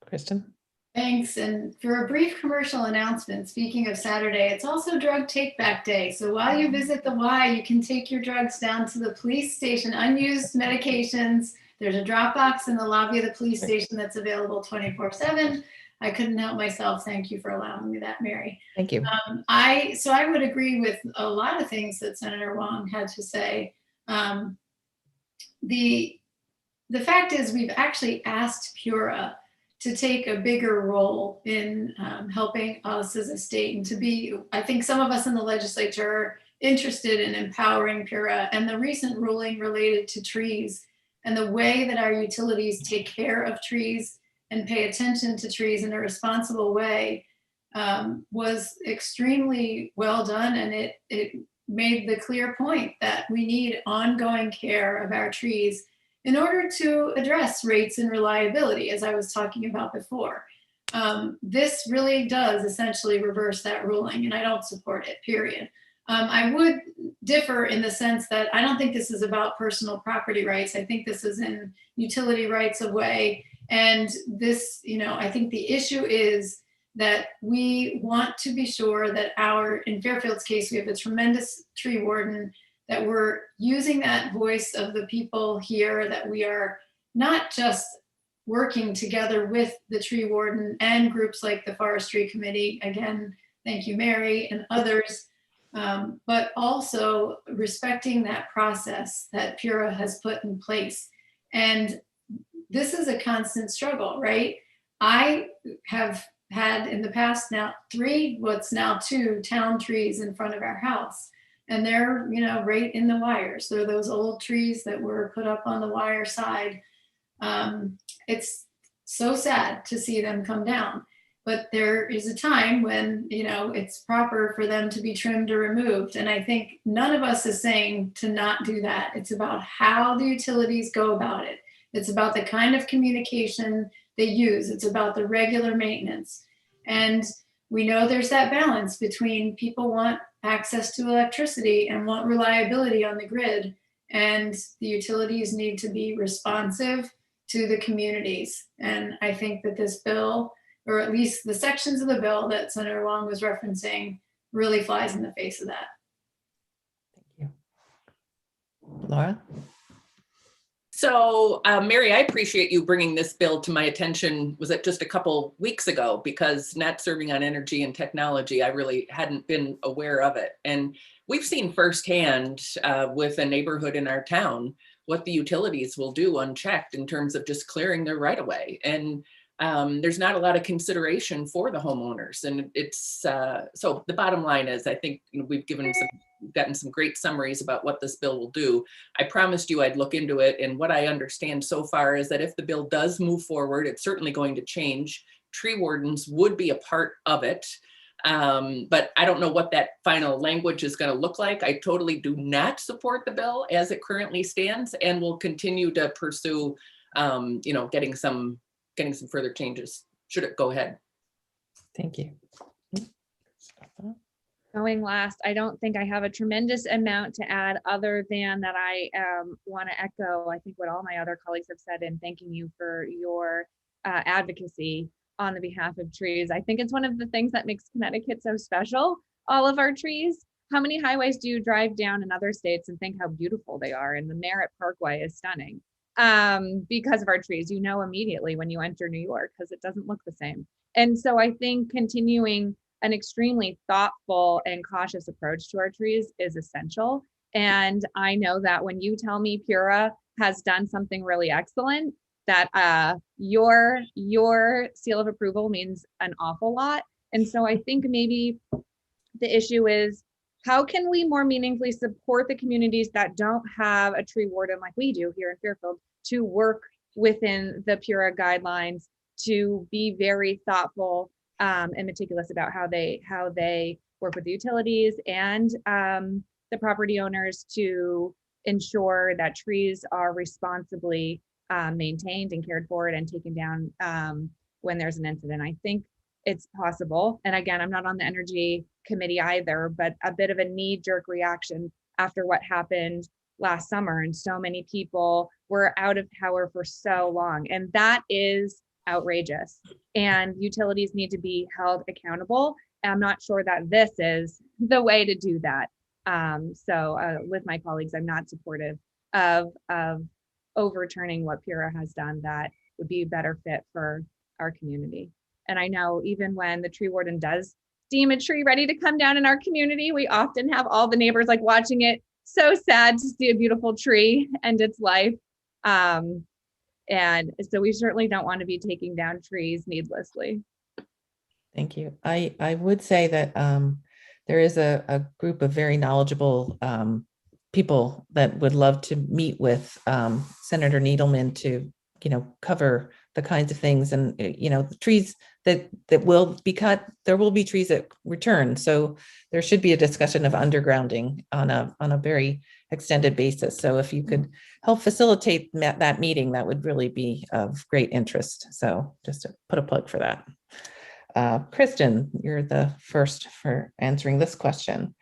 Kristen? Thanks. And for a brief commercial announcement, speaking of Saturday, it's also Drug Take Back Day. So while you visit the Y, you can take your drugs down to the police station, unused medications. There's a drop box in the lobby of the police station that's available 24/7. I couldn't help myself. Thank you for allowing me that, Mary. Thank you. I would agree with a lot of things that Senator Wong had to say. The fact is, we've actually asked PURA to take a bigger role in helping us as a state, and to be, I think some of us in the legislature are interested in empowering PURA, and the recent ruling related to trees and the way that our utilities take care of trees and pay attention to trees in a responsible way was extremely well done. And it made the clear point that we need ongoing care of our trees in order to address rates and reliability, as I was talking about before. This really does essentially reverse that ruling, and I don't support it, period. I would differ in the sense that I don't think this is about personal property rights. I think this is in utility rights of way. And this, I think the issue is that we want to be sure that in Fairfield's case, we have a tremendous tree warden, that we're using that voice of the people here, that we are not just working together with the tree warden and groups like the Forestry Committee. Again, thank you, Mary, and others. But also respecting that process that PURA has put in place. And this is a constant struggle, right? I have had in the past now 3, what's now 2 town trees in front of our house. And they're, right in the wires. They're those old trees that were put up on the wire side. It's so sad to see them come down. But there is a time when, it's proper for them to be trimmed or removed. And I think none of us is saying to not do that. It's about how the utilities go about it. It's about the kind of communication they use. It's about the regular maintenance. And we know there's that balance between people want access to electricity and want reliability on the grid. And the utilities need to be responsive to the communities. And I think that this bill, or at least the sections of the bill that Senator Wong was referencing, really flies in the face of that. Thank you. Laura? So, Mary, I appreciate you bringing this bill to my attention. Was it just a couple weeks ago? Because not serving on energy and technology, I really hadn't been aware of it. And we've seen firsthand with a neighborhood in our town what the utilities will do unchecked in terms of just clearing their right of way. And there's not a lot of consideration for the homeowners. And it's so the bottom line is, I think we've gotten some great summaries about what this bill will do. I promised you I'd look into it. And what I understand so far is that if the bill does move forward, it's certainly going to change. Tree wardens would be a part of it. But I don't know what that final language is going to look like. I totally do not support the bill as it currently stands, and will continue to pursue, getting some further changes should it go ahead. Thank you. Going last, I don't think I have a tremendous amount to add other than that I want to echo, I think, what all my other colleagues have said, and thanking you for your advocacy on the behalf of trees. I think it's one of the things that makes Connecticut so special, all of our trees. how many highways do you drive down in other states and think how beautiful they are? And the Merritt Parkway is stunning because of our trees. You know immediately when you enter New York because it doesn't look the same. And so I think continuing an extremely thoughtful and cautious approach to our trees is essential. And I know that when you tell me Pura has done something really excellent, that your seal of approval means an awful lot. And so I think maybe the issue is, how can we more meaningfully support the communities that don't have a tree warden like we do here in Fairfield to work within the Pura guidelines, to be very thoughtful and meticulous about how they work with the utilities and the property owners to ensure that trees are responsibly maintained and cared for and taken down when there's an incident. I think it's possible. And again, I'm not on the energy committee either, but a bit of a knee-jerk reaction after what happened last summer. And so many people were out of power for so long. And that is outrageous. And utilities need to be held accountable. And I'm not sure that this is the way to do that. So with my colleagues, I'm not supportive of overturning what Pura has done. That would be a better fit for our community. And I know even when the tree warden does deem a tree ready to come down in our community, we often have all the neighbors like watching it. So sad to see a beautiful tree end its life. And so we certainly don't want to be taking down trees needlessly. Thank you. I would say that there is a group of very knowledgeable people that would love to meet with Senator Needleman to, cover the kinds of things and, the trees that will be cut. There will be trees that return. So there should be a discussion of undergrounding on a very extended basis. So if you could help facilitate that meeting, that would really be of great interest. So just to put a plug for that. Kristen, you're the first for answering this question.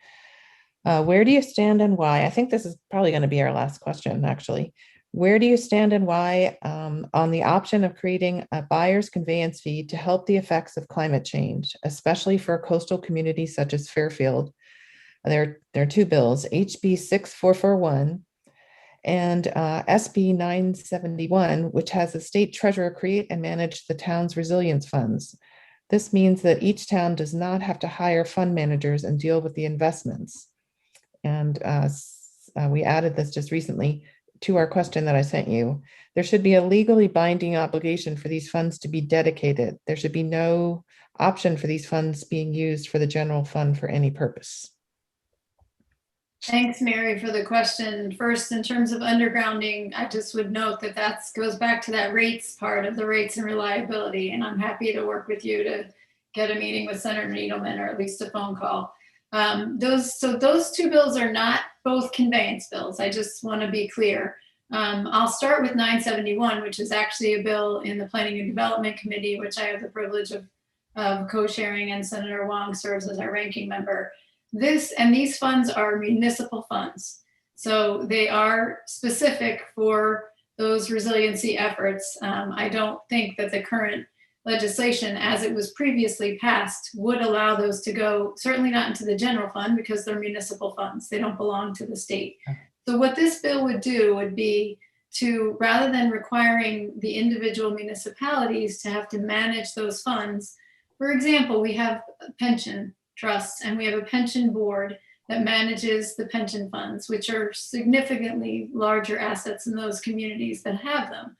Where do you stand and why? I think this is probably going to be our last question, actually. Where do you stand and why on the option of creating a buyer's conveyance fee to help the effects of climate change, especially for coastal communities such as Fairfield? There are two bills, HB 6441 and SB 971, which has the state treasurer create and manage the town's resilience funds. This means that each town does not have to hire fund managers and deal with the investments. And we added this just recently to our question that I sent you. There should be a legally binding obligation for these funds to be dedicated. There should be no option for these funds being used for the general fund for any purpose. Thanks, Mary, for the question. First, in terms of undergrounding, I just would note that goes back to that rates part of the rates and reliability. And I'm happy to work with you to get a meeting with Senator Needleman, or at least a phone call. Those two bills are not both conveyance bills. I just want to be clear. I'll start with 971, which is actually a bill in the Planning and Development Committee, which I have the privilege of co-chairing, and Senator Wong serves as our ranking member. These funds are municipal funds. So they are specific for those resiliency efforts. I don't think that the current legislation, as it was previously passed, would allow those to go, certainly not into the general fund, because they're municipal funds. They don't belong to the state. So what this bill would do would be to, rather than requiring the individual municipalities to have to manage those funds, for example, we have pension trusts and we have a pension board that manages the pension funds, which are significantly larger assets in those communities that have them.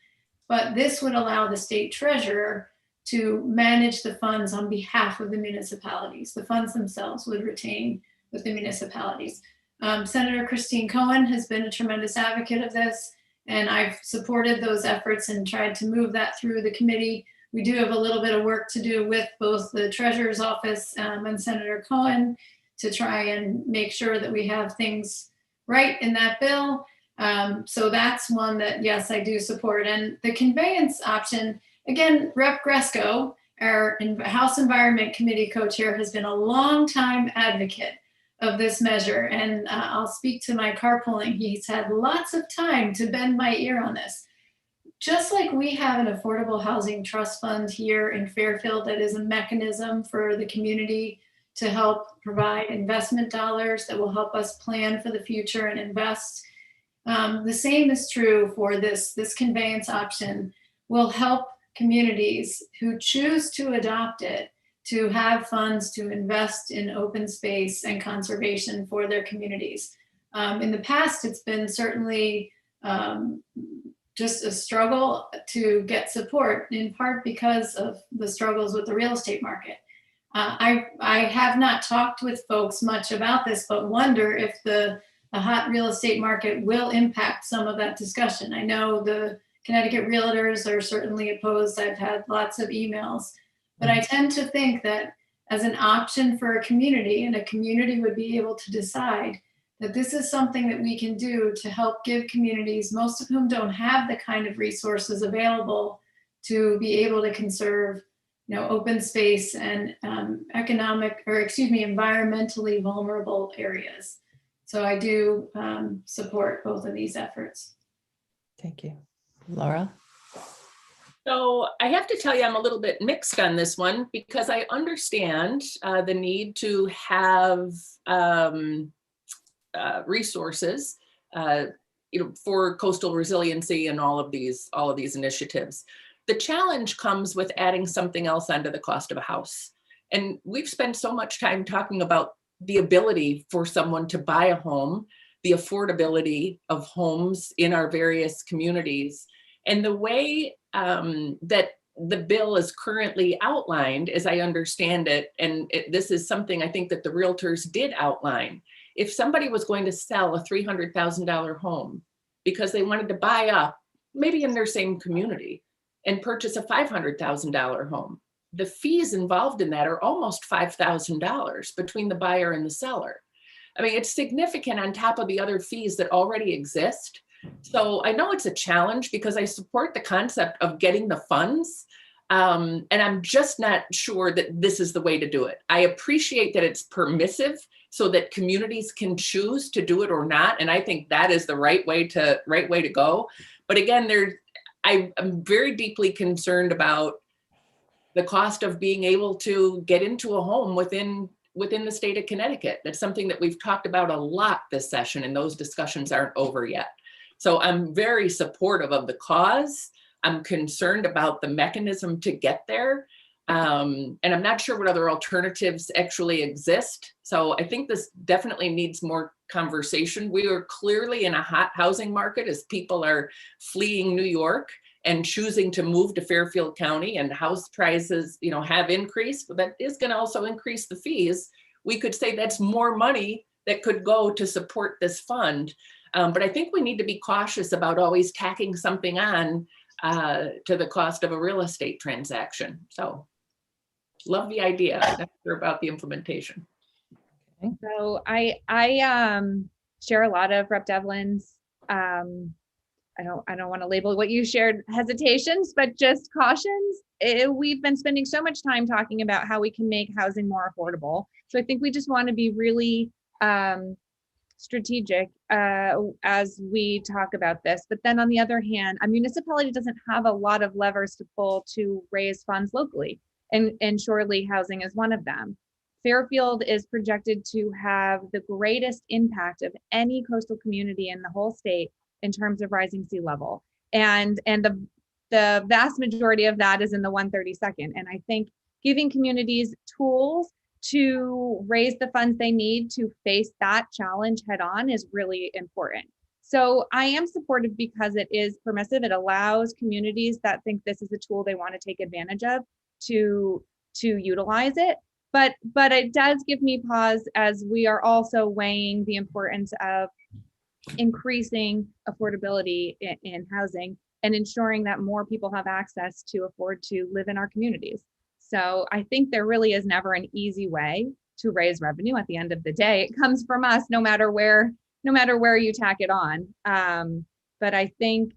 But this would allow the state treasurer to manage the funds on behalf of the municipalities. The funds themselves would retain with the municipalities. Senator Christine Cohen has been a tremendous advocate of this, and I've supported those efforts and tried to move that through the committee. We do have a little bit of work to do with both the treasurer's office and Senator Cohen to try and make sure that we have things right in that bill. So that's one that, yes, I do support. And the conveyance option, again, Rep. Gresco, our House Environment Committee co-chair, has been a long time advocate of this measure. And I'll speak to my carpooling. He's had lots of time to bend my ear on this. Just like we have an affordable housing trust fund here in Fairfield that is a mechanism for the community to help provide investment dollars that will help us plan for the future and invest. The same is true for this conveyance option will help communities who choose to adopt it to have funds to invest in open space and conservation for their communities. In the past, it's been certainly just a struggle to get support, in part because of the struggles with the real estate market. I have not talked with folks much about this, but wonder if the hot real estate market will impact some of that discussion. I know the Connecticut realtors are certainly opposed. I've had lots of emails, but I tend to think that as an option for a community, and a community would be able to decide that this is something that we can do to help give communities, most of whom don't have the kind of resources available to be able to conserve, open space and environmentally vulnerable areas. So I do support both of these efforts. Thank you. Laura? So I have to tell you, I'm a little bit mixed on this one because I understand the need to have resources, for coastal resiliency and all of these initiatives. The challenge comes with adding something else onto the cost of a house. And we've spent so much time talking about the ability for someone to buy a home, the affordability of homes in our various communities. And the way that the bill is currently outlined, as I understand it, and this is something I think that the realtors did outline, if somebody was going to sell a $300,000 home because they wanted to buy up, maybe in their same community, and purchase a $500,000 home, the fees involved in that are almost $5,000 between the buyer and the seller. I mean, it's significant on top of the other fees that already exist. So I know it's a challenge because I support the concept of getting the funds, and I'm just not sure that this is the way to do it. I appreciate that it's permissive so that communities can choose to do it or not, and I think that is the right way to go. But again, I'm very deeply concerned about the cost of being able to get into a home within the state of Connecticut. That's something that we've talked about a lot this session, and those discussions aren't over yet. So I'm very supportive of the cause. I'm concerned about the mechanism to get there. And I'm not sure what other alternatives actually exist. So I think this definitely needs more conversation. We are clearly in a hot housing market as people are fleeing New York and choosing to move to Fairfield County, and house prices, have increased, but that is going to also increase the fees. We could say that's more money that could go to support this fund. But I think we need to be cautious about always tacking something on to the cost of a real estate transaction. So love the idea. I'm not sure about the implementation. So I share a lot of Rep. Devlin's, I don't want to label what you shared hesitations, but just cautions. We've been spending so much time talking about how we can make housing more affordable. So I think we just want to be really strategic as we talk about this. But then on the other hand, a municipality doesn't have a lot of levers to pull to raise funds locally. And surely housing is one of them. Fairfield is projected to have the greatest impact of any coastal community in the whole state in terms of rising sea level. And the vast majority of that is in the 132nd. And I think giving communities tools to raise the funds they need to face that challenge head on is really important. So I am supportive because it is permissive. It allows communities that think this is a tool they want to take advantage of to utilize it. But it does give me pause as we are also weighing the importance of increasing affordability in housing and ensuring that more people have access to afford to live in our communities. So I think there really is never an easy way to raise revenue. At the end of the day, it comes from us, no matter where you tack it on. But I think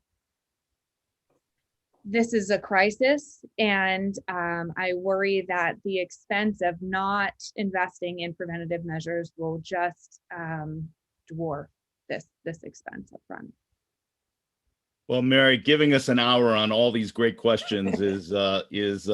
this is a crisis, and I worry that the expense of not investing in preventative measures will just dwarf this expense up front. Well, Mary, giving us an hour on all these great questions is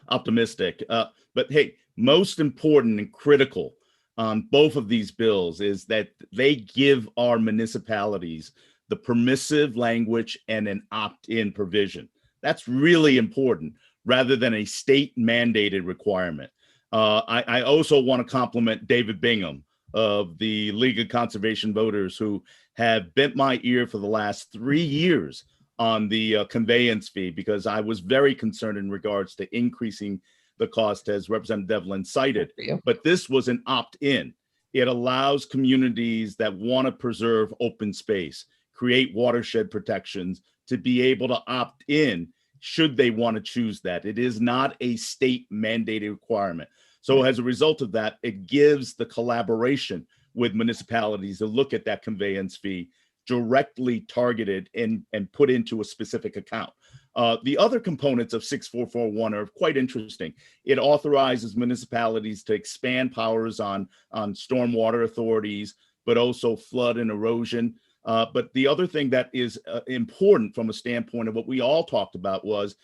optimistic. But hey, most important and critical on both of these bills is that they give our municipalities the permissive language and an opt-in provision. That's really important rather than a state mandated requirement. I also want to compliment David Bingham of the League of Conservation Voters, who have bent my ear for the last 3 years on the conveyance fee, because I was very concerned in regards to increasing the cost, as Representative Devlin cited. But this was an opt-in. It allows communities that want to preserve open space, create watershed protections, to be able to opt in should they want to choose that. It is not a state mandated requirement. So as a result of that, it gives the collaboration with municipalities to look at that conveyance fee directly targeted and put into a specific account. The other components of 6441 are quite interesting. It authorizes municipalities to expand powers on stormwater authorities, but also flood and erosion. But the other thing that is important from a standpoint of what we all talked about was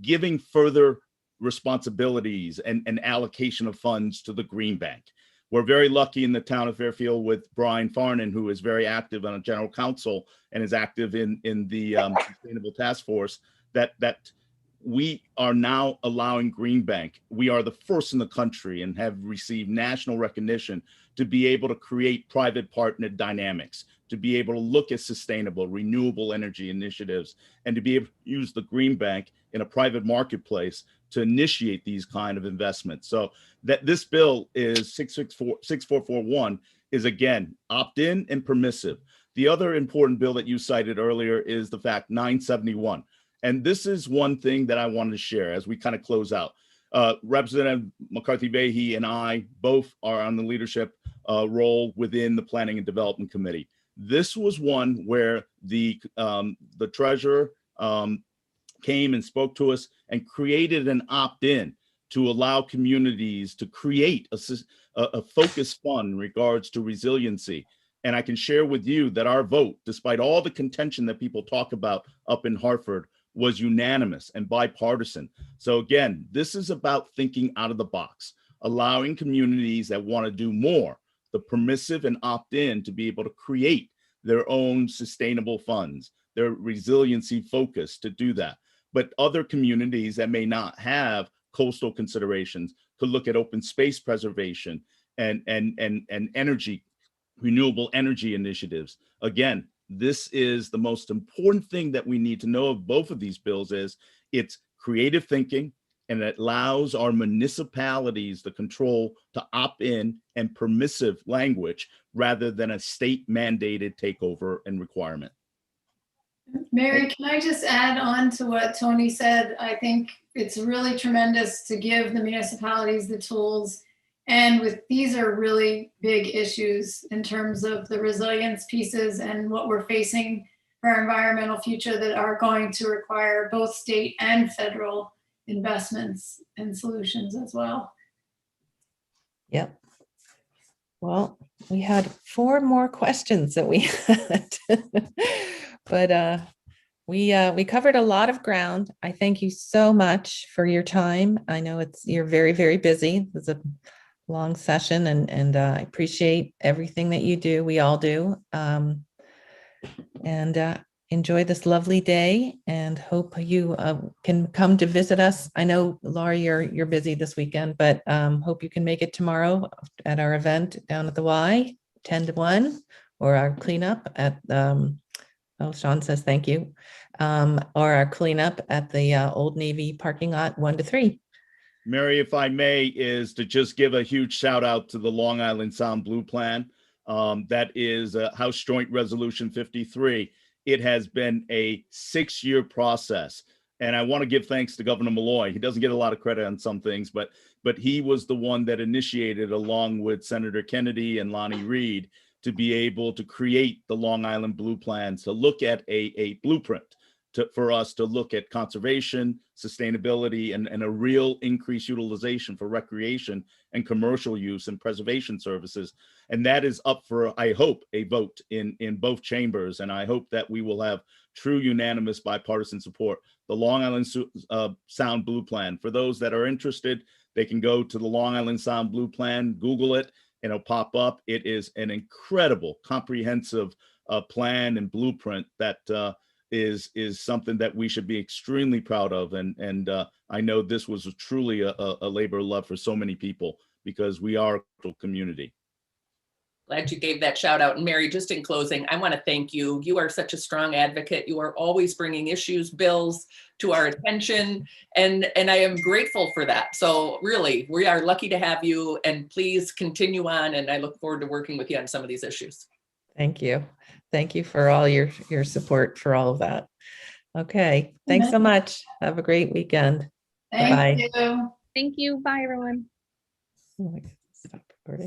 giving further responsibilities and allocation of funds to the Green Bank. We're very lucky in the town of Fairfield with Brian Farnan, who is very active on a general council and is active in the Sustainable Task Force, that we are now allowing Green Bank. We are the first in the country and have received national recognition to be able to create private partner dynamics, to be able to look at sustainable, renewable energy initiatives, and to be able to use the Green Bank in a private marketplace to initiate these kind of investments. So that this bill is 6441 is, again, opt-in and permissive. The other important bill that you cited earlier is the fact 971. And this is one thing that I wanted to share as we kind of close out. Representative McCarthy-Vahey and I both are on the leadership role within the Planning and Development Committee. This was one where the treasurer came and spoke to us and created an opt-in to allow communities to create a focused fund in regards to resiliency. And I can share with you that our vote, despite all the contention that people talk about up in Hartford, was unanimous and bipartisan. So again, this is about thinking out of the box, allowing communities that want to do more, the permissive and opt-in, to be able to create their own sustainable funds, their resiliency focus to do that. But other communities that may not have coastal considerations could look at open space preservation and energy, renewable energy initiatives. Again, this is the most important thing that we need to know of both of these bills is it's creative thinking, and it allows our municipalities the control to opt in and permissive language rather than a state mandated takeover and requirement. Mary, can I just add on to what Tony said? I think it's really tremendous to give the municipalities the tools. And these are really big issues in terms of the resilience pieces and what we're facing for our environmental future that are going to require both state and federal investments and solutions as well. Yep. Well, we had 4 more questions that we had, but we covered a lot of ground. I thank you so much for your time. I know you're very, very busy. It's a long session, and I appreciate everything that you do. We all do. And enjoy this lovely day, and hope you can come to visit us. I know, Laura, you're busy this weekend, but hope you can make it tomorrow at our event down at the Y, 10 to 1, or our cleanup at, Sean says thank you, or our cleanup at the Old Navy parking lot, 1 to 3. Mary, if I may, is to just give a huge shout out to the Long Island Sound Blue Plan. That is House Joint Resolution 53. It has been a 6-year process. And I want to give thanks to Governor Malloy. He doesn't get a lot of credit on some things, but he was the one that initiated, along with Senator Kennedy and Lonnie Reed, to be able to create the Long Island Blue Plan, to look at a blueprint for us to look at conservation, sustainability, and a real increased utilization for recreation and commercial use and preservation services. And that is up for, I hope, a vote in both chambers. And I hope that we will have true unanimous bipartisan support. The Long Island Sound Blue Plan, for those that are interested, they can go to the Long Island Sound Blue Plan, Google it, and it'll pop up. It is an incredible, comprehensive plan and blueprint that is something that we should be extremely proud of. And I know this was truly a labor of love for so many people because we are a community. Glad you gave that shout out. And Mary, just in closing, I want to thank you. You are such a strong advocate. You are always bringing issues, bills to our attention. And I am grateful for that. So really, we are lucky to have you, and please continue on. And I look forward to working with you on some of these issues. Thank you. Thank you for all your support for all of that. Okay. Thanks so much. Have a great weekend. Thank Bye-bye. you. Thank you. Bye, everyone. Oh my God. Stop recording.